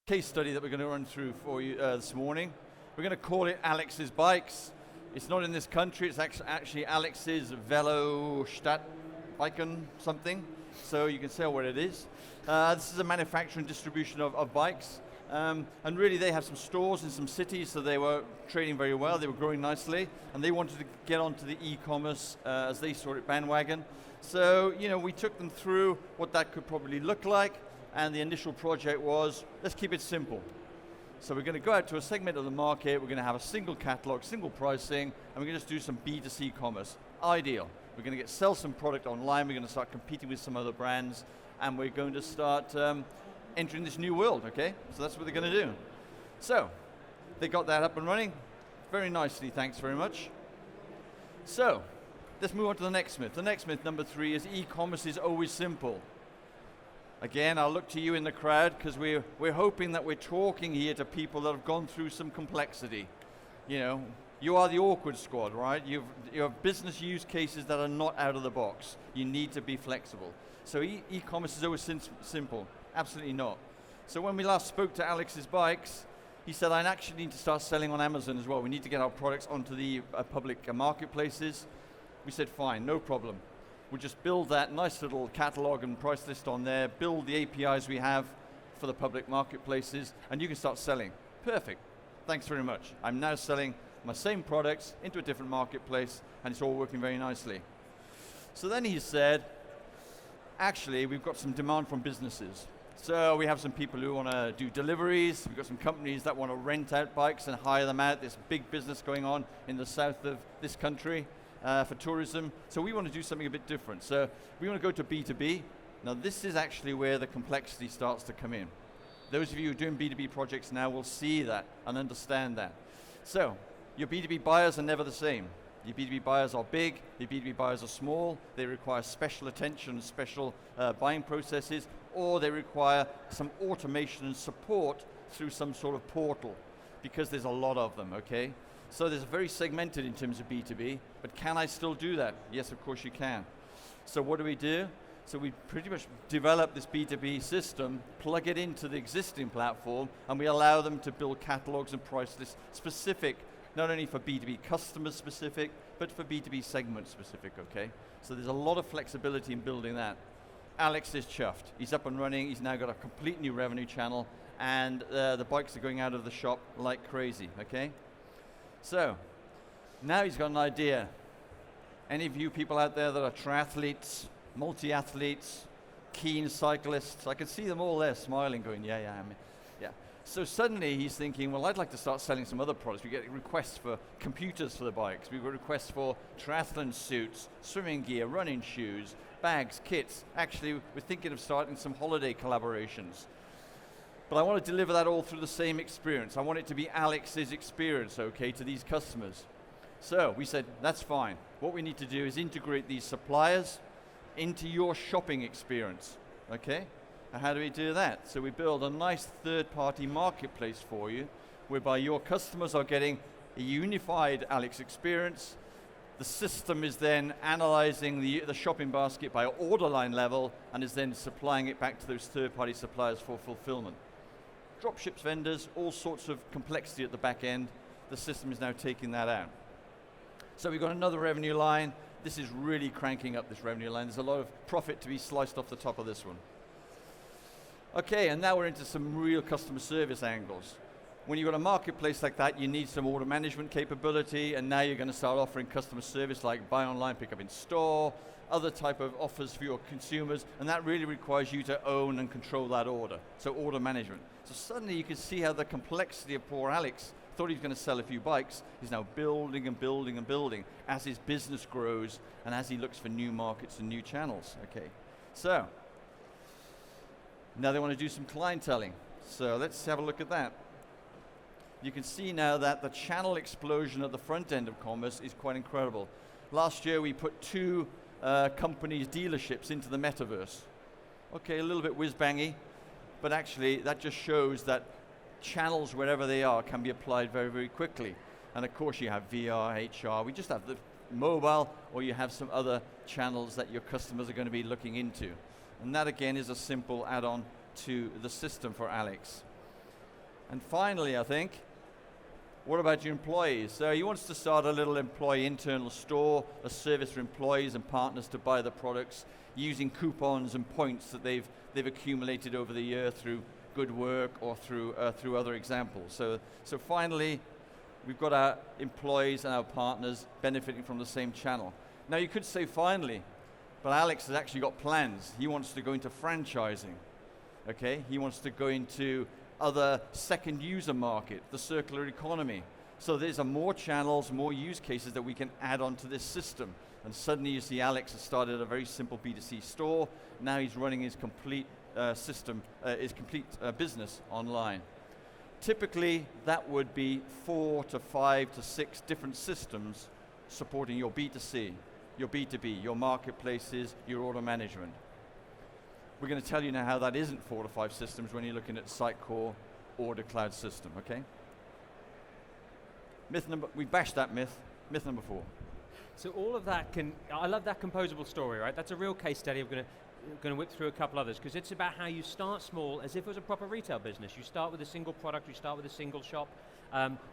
case study that we're going to run through for you this morning. We're going to call it Alex's Bikes. It's not in this country, it's actually Alex's Velostadtbiken something, so you can tell what it is. This is a manufacturer and distribution of bikes, and really they have some stores in some cities, so they were trading very well, they were growing nicely, and they wanted to get onto the e-commerce, as they saw it, bandwagon. So, we took them through what that could probably look like, and the initial project was, let's keep it simple. So we're going to go out to a segment of the market, we're going to have a single catalog, single pricing, and we're going to just do some B2C commerce. Ideal. We're going to sell some product online, we're going to start competing with some other brands, and we're going to start entering this new world, okay? So that's what they're going to do. So, they got that up and running very nicely, thanks very much. So, let's move on to the next myth. The next myth, number 3, is e-commerce is always simple. Again, I'll look to you in the crowd because we're hoping that we're talking here to people that have gone through some complexity. You are the awkward squad, right? You have business use cases that are not out of the box. You need to be flexible. So e-commerce is always simple. Absolutely not. So when we last spoke to Alex's Bikes, he said, I actually need to start selling on Amazon as well. We need to get our products onto the public marketplaces. We said, fine, no problem. We'll just build that nice little catalog and price list on there, build the APIs we have for the public marketplaces, and you can start selling. Perfect. Thanks very much. I'm now selling my same products into a different marketplace, and it's all working very nicely. So then he said, actually, we've got some demand from businesses. So we have some people who want to do deliveries, we've got some companies that want to rent out bikes and hire them out. There's big business going on in the south of this country. For tourism, so we want to do something a bit different. So we want to go to B2B. Now this is actually where the complexity starts to come in. Those of you who are doing B2B projects now will see that and understand that. So your B2B buyers are never the same. Your B2B buyers are big, your B2B buyers are small, they require special attention, special buying processes, or they require some automation and support through some sort of portal, because there's a lot of them, okay? So there's very segmented in terms of B2B, but can I still do that? Yes, of course you can. So what do? So we pretty much develop this B2B system, plug it into the existing platform, and we allow them to build catalogs and price lists specific, not only for B2B customers specific, but for B2B segment specific, okay? So there's a lot of flexibility in building that. Alex is chuffed. He's up and running, he's now got a complete new revenue channel, and the bikes are going out of the shop like crazy, okay? So, now he's got an idea. Any of you people out there that are triathletes, multi-athletes, keen cyclists, I can see them all there smiling, going, yeah. So suddenly he's thinking, well, I'd like to start selling some other products. We get requests for computers for the bikes. We get requests for triathlon suits, swimming gear, running shoes, bags, kits. Actually, we're thinking of starting some holiday collaborations. But I want to deliver that all through the same experience. I want it to be Alex's experience, okay, to these customers. So we said, that's fine. What we need to do is integrate these suppliers into your shopping experience, okay? And how do we do that? So we build a nice third-party marketplace for you, whereby your customers are getting a unified Alex experience. The system is then analyzing the shopping basket by order line level, and is then supplying it back to those third-party suppliers for fulfillment. Dropships vendors, all sorts of complexity at the back end. The system is now taking that out. So we've got another revenue line. This is really cranking up this revenue line. There's a lot of profit to be sliced off the top of this one. Okay, and now we're into some real customer service angles. When you've got a marketplace like that, you need some order management capability, and now you're going to start offering customer service like buy online, pick up in store, other type of offers for your consumers, and that really requires you to own and control that order, so order management. So suddenly you can see how the complexity of poor Alex thought he was going to sell a few bikes, is now building and building and building as his business grows and as he looks for new markets and new channels, okay. So, now they want to do some clienteling. So let's have a look at that. You can see now that the channel explosion at the front end of commerce is quite incredible. Last year we put 2 companies' dealerships into the metaverse. Okay, a little bit whiz-bangy, but actually that just shows that channels, wherever they are, can be applied very, very quickly. And of course you have VR, HR, we just have the mobile, or you have some other channels that your customers are going to be looking into. And that again is a simple add-on to the system for Alex. And finally, I think, what about your employees? So he wants to start a little employee internal store, a service for employees and partners to buy the products using coupons and points that they've accumulated over the year through good work or through other examples. So finally, we've got our employees and our partners benefiting from the same channel. Now you could say finally, but Alex has actually got plans. He wants to go into franchising, okay? He wants to go into other second user market, the circular economy. So there's more channels, more use cases that we can add onto this system. And suddenly you see Alex has started a very simple B2C store. Now he's running his complete business online. Typically, that would be 4 to 5 to 6 different systems supporting your B2C, your B2B, your marketplaces, your order management. We're going to tell you now how that isn't 4 to 5 systems when you're looking at Sitecore Order Cloud system, okay? We bashed that myth. Myth number 4. So all of that I love that composable story, right? That's a real case study. I'm going to whip through a couple others, because it's about how you start small as if it was a proper retail business. You start with a single product, you start with a single shop.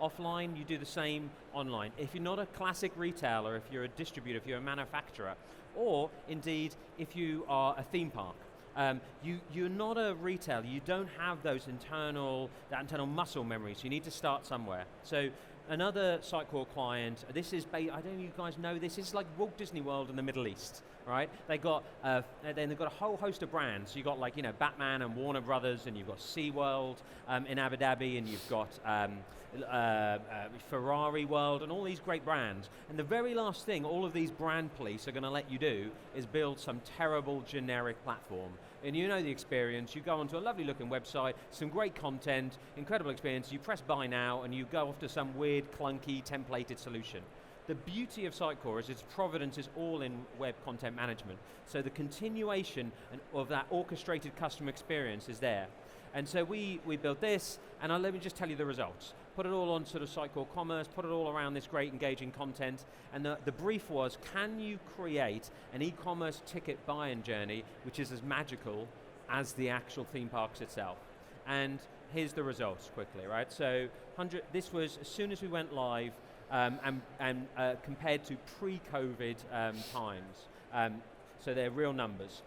Offline, you do the same online. If you're not a classic retailer, if you're a distributor, if you're a manufacturer, or indeed, if you are a theme park, you're not a retailer, you don't have that internal muscle memory, so you need to start somewhere. So another Sitecore client, I don't know if you guys know this, is like Walt Disney World in the Middle East, right? They've got a whole host of brands. So you've got Batman and Warner Brothers, and you've got SeaWorld in Abu Dhabi, and you've got Ferrari World, and all these great brands. And the very last thing all of these brand police are going to let you do is build some terrible generic platform. And you know the experience, you go onto a lovely looking website, some great content, incredible experience, you press buy now, and you go off to some weird, clunky, templated solution. The beauty of Sitecore is its providence is all in web content management. So the continuation of that orchestrated customer experience is there. And so we built this, and let me just tell you the results. Put it all on sort of Sitecore Commerce, put it all around this great engaging content, and the brief was, can you create an e-commerce ticket buying journey which is as magical as the actual theme parks itself? And here's the results quickly, right? So this was as soon as we went live, and compared to pre-COVID times. So they're real numbers.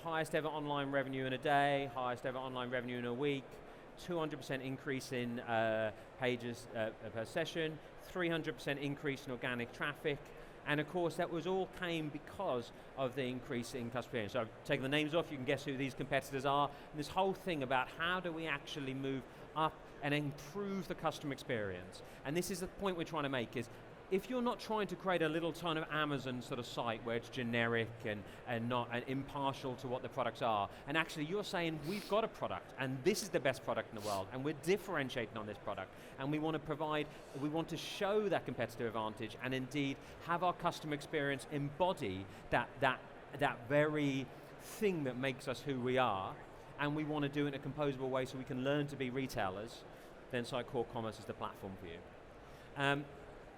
Highest ever online revenue in a day, highest ever online revenue in a week, 200% increase in pages per session, 300% increase in organic traffic, and of course that all came because of the increase in customer experience. So I've taken the names off, you can guess who these competitors are, and this whole thing about how do we actually move up and improve the customer experience. And this is the point we're trying to make, is if you're not trying to create a little ton of Amazon sort of site where it's generic and not impartial to what the products are, and actually you're saying we've got a product and this is the best product in the world and we're differentiating on this product and we want to show that competitive advantage and indeed have our customer experience embody that very thing that makes us who we are, and we want to do it in a composable way so we can learn to be retailers, then Sitecore Commerce is the platform for you.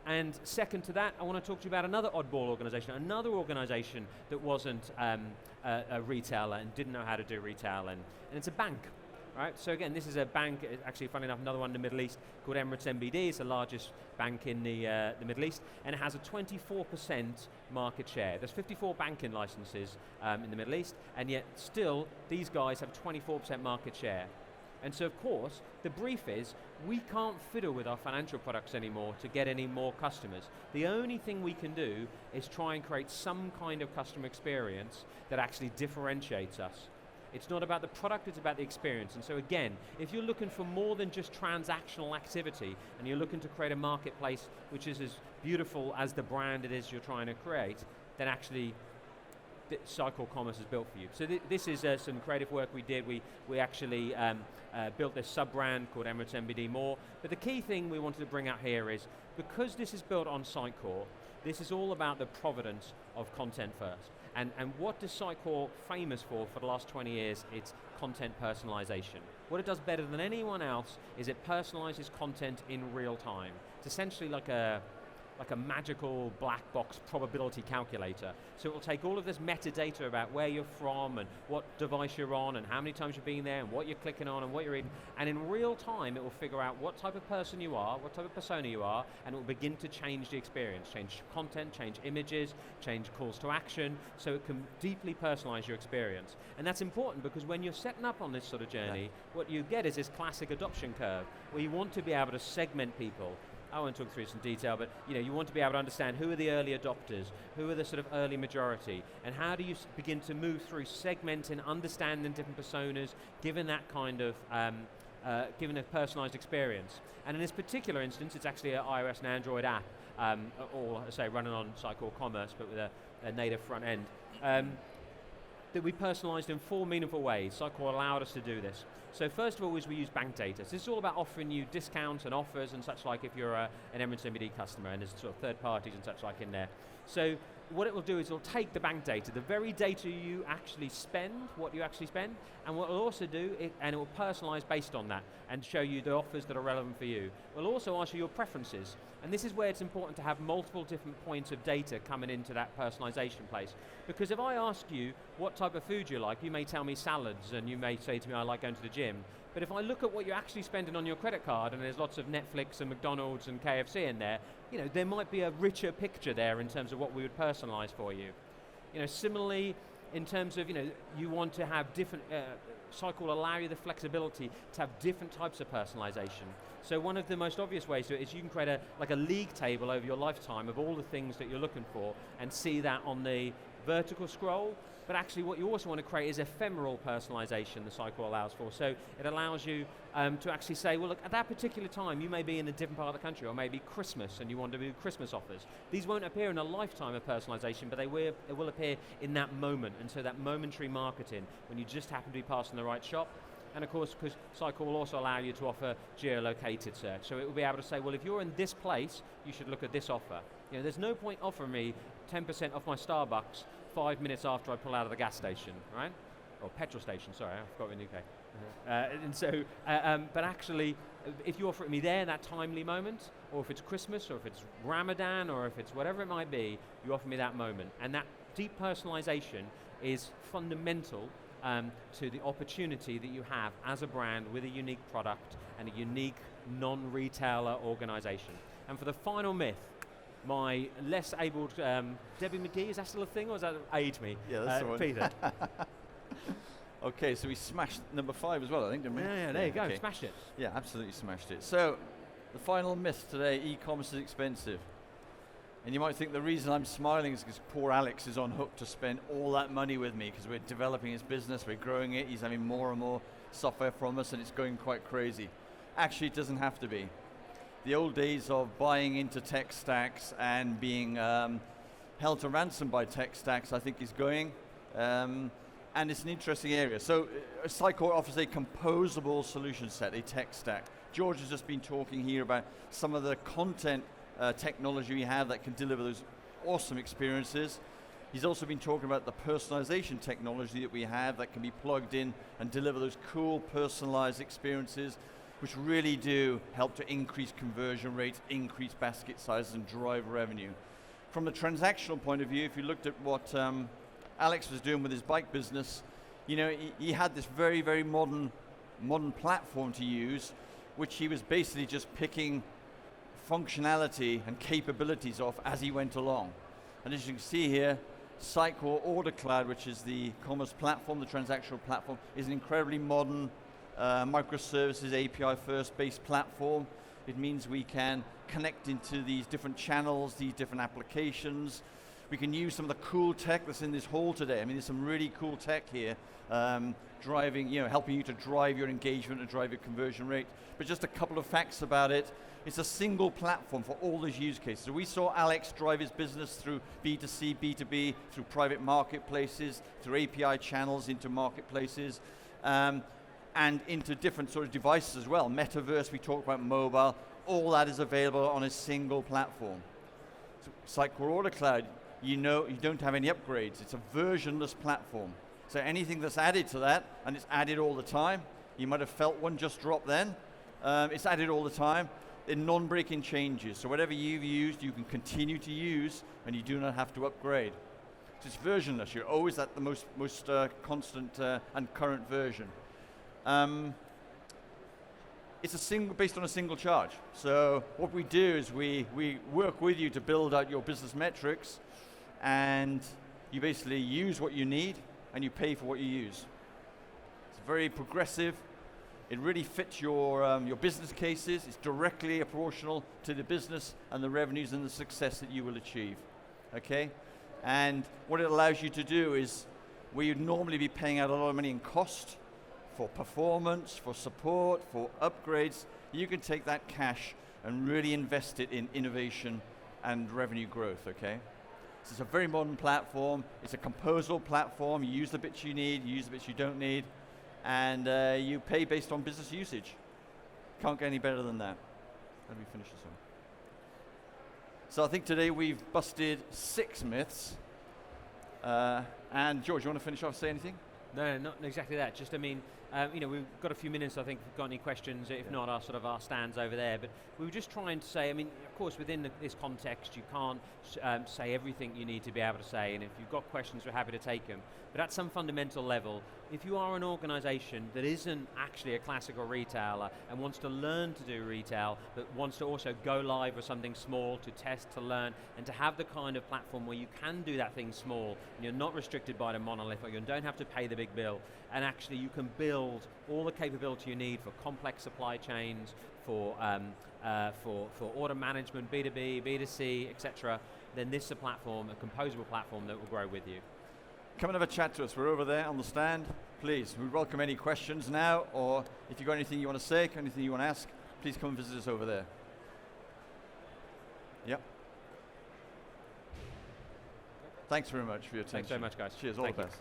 And second to that, I want to talk to you about another oddball organization that wasn't a retailer and didn't know how to do retail, and it's a bank, right? So again, this is a bank, actually funny enough, another one in the Middle East called Emirates NBD. It's the largest bank in the Middle East, and it has a 24% market share. There's 54 banking licenses in the Middle East, and yet still these guys have 24% market share. And so of course, the brief is, we can't fiddle with our financial products anymore to get any more customers. The only thing we can do is try and create some kind of customer experience that actually differentiates us. It's not about the product, it's about the experience. And so again, if you're looking for more than just transactional activity, and you're looking to create a marketplace which is as beautiful as the brand it is you're trying to create, then actually Sitecore Commerce is built for you. So this is some creative work we did. We actually built this sub-brand called Emirates NBD More. But the key thing we wanted to bring out here is, because this is built on Sitecore, this is all about the provenance of content first. And what is Sitecore famous for the last 20 years? It's content personalization. What it does better than anyone else is it personalizes content in real time. It's essentially like like a magical black box probability calculator. So it will take all of this metadata about where you're from and what device you're on and how many times you've been there and what you're clicking on and what you're reading, and in real time it will figure out what type of person you are, what type of persona you are, and it will begin to change the experience, change content, change images, change calls to action, so it can deeply personalize your experience. And that's important because when you're setting up on this sort of journey, what you get is this classic adoption curve, where you want to be able to segment people. I won't talk through some detail, but you want to be able to understand who are the early adopters, who are the sort of early majority, and how do you begin to move through segmenting, understanding different personas, given that kind of, given a personalized experience. And in this particular instance, it's actually an iOS and Android app, all, say, running on Sitecore Commerce, but with a native front end, that we personalized in 4 meaningful ways. Sitecore allowed us to do this. So first of all is we use bank data. So this is all about offering you discounts and offers and such like if you're an Emirates MBD customer, and there's sort of third parties and such like in there. So what it will do is it'll take the bank data, the very data you actually spend, what you actually spend, and what it'll also do, and it will personalize based on that and show you the offers that are relevant for you. It will also ask you your preferences. And this is where it's important to have multiple different points of data coming into that personalization place. Because if I ask you what type of food you like, you may tell me salads, and you may say to me, I like going to the gym. But if I look at what you're actually spending on your credit card, and there's lots of Netflix and McDonald's and KFC in there, there might be a richer picture there in terms of what we would personalize for you. Similarly, in terms of, you want to have different, Sitecore will allow you the flexibility to have different types of personalization. So one of the most obvious ways to it is you can create a league table over your lifetime of all the things that you're looking for and see that on the vertical scroll. But actually what you also want to create is ephemeral personalization that Sitecore allows for. So it allows you to actually say, well look, at that particular time you may be in a different part of the country, or maybe Christmas and you want to do Christmas offers. These won't appear in a lifetime of personalization, but it will appear in that moment. And so that momentary marketing, when you just happen to be passing the right shop. And of course, because Sitecore will also allow you to offer geolocated search. So it will be able to say, well, if you're in this place, you should look at this offer. There's no point offering me 10% off my Starbucks 5 minutes after I pull out of the gas station, right? Or petrol station, sorry, I forgot in the UK. And so, but actually, if you offer it me there in that timely moment, or if it's Christmas, or if it's Ramadan, or if it's whatever it might be, you offer me that moment. And that deep personalization is fundamental to the opportunity that you have as a brand with a unique product and a unique non-retailer organization. And for the final myth, my less abled Debbie McGee, is that still a thing, or is that age me? Yeah, that's the one. Peter. Okay, so we smashed number 5 as well, I think, didn't we? Yeah, there you go, smashed it. Yeah, absolutely smashed it. So, the final myth today, e-commerce is expensive. And you might think the reason I'm smiling is because poor Alex is on hook to spend all that money with me, because we're developing his business, we're growing it, he's having more and more software from us, and it's going quite crazy. Actually, it doesn't have to be. The old days of buying into tech stacks and being held to ransom by tech stacks, I think, is going. And it's an interesting area. So Sitecore offers a composable solution set, a tech stack. George has just been talking here about some of the content technology we have that can deliver those awesome experiences. He's also been talking about the personalization technology that we have that can be plugged in and deliver those cool personalized experiences, which really do help to increase conversion rates, increase basket sizes, and drive revenue. From a transactional point of view, if you looked at what Alex was doing with his bike business, he had this very, very modern platform to use, which he was basically just picking functionality and capabilities off as he went along. And as you can see here, Sitecore Order Cloud, which is the commerce platform, the transactional platform, is an incredibly modern microservices API first based platform. It means we can connect into these different channels, these different applications. We can use some of the cool tech that's in this hall today. I mean, there's some really cool tech here, driving, helping you to drive your engagement and drive your conversion rate. But just a couple of facts about it. It's a single platform for all those use cases. So we saw Alex drive his business through B2C, B2B, through private marketplaces, through API channels into marketplaces, and into different sort of devices as well. Metaverse, we talked about mobile, all that is available on a single platform. So Sitecore Order Cloud, you don't have any upgrades. It's a versionless platform. So anything that's added to that, and it's added all the time, you might have felt one just drop then, it's added all the time. they're non-breaking changes. So whatever you've used, you can continue to use, and you do not have to upgrade. So it's versionless. You're always at the most constant and current version. It's based on a single charge. So what we do is we work with you to build out your business metrics, and you basically use what you need, and you pay for what you use. It's very progressive. It really fits your business cases. It's directly proportional to the business and the revenues and the success that you will achieve, okay? And what it allows you to do is, where you'd normally be paying out a lot of money in cost, for performance, for support, for upgrades, you can take that cash and really invest it in innovation and revenue growth, okay? So it's a very modern platform. It's a composable platform. You use the bits you need, you use the bits you don't need, and you pay based on business usage. Can't get any better than that. How do we finish this one? So I think today we've busted 6 myths. And George, you want to finish off, say anything? No, not exactly that. Just, I mean, we've got a few minutes, I think, if you've got any questions. If not, our stands over there. But we were just trying to say, I mean, of course, within this context, you can't say everything you need to be able to say. And if you've got questions, we're happy to take them. But at some fundamental level, if you are an organization that isn't actually a classical retailer and wants to learn to do retail, but wants to also go live with something small, to test, to learn, and to have the kind of platform where you can do that thing small, and you're not restricted by the monolith, or you don't have to pay the big bill, and actually you can build all the capability you need for complex supply chains, for order management, B2B, B2C, etc., then this is a platform, a composable platform that will grow with you. Come and have a chat to us. We're over there on the stand. Please, we welcome any questions now, or if you've got anything you want to say, anything you want to ask, please come and visit us over there. Yep. Thanks very much for your attention. Thanks so much, guys. Cheers, all the best.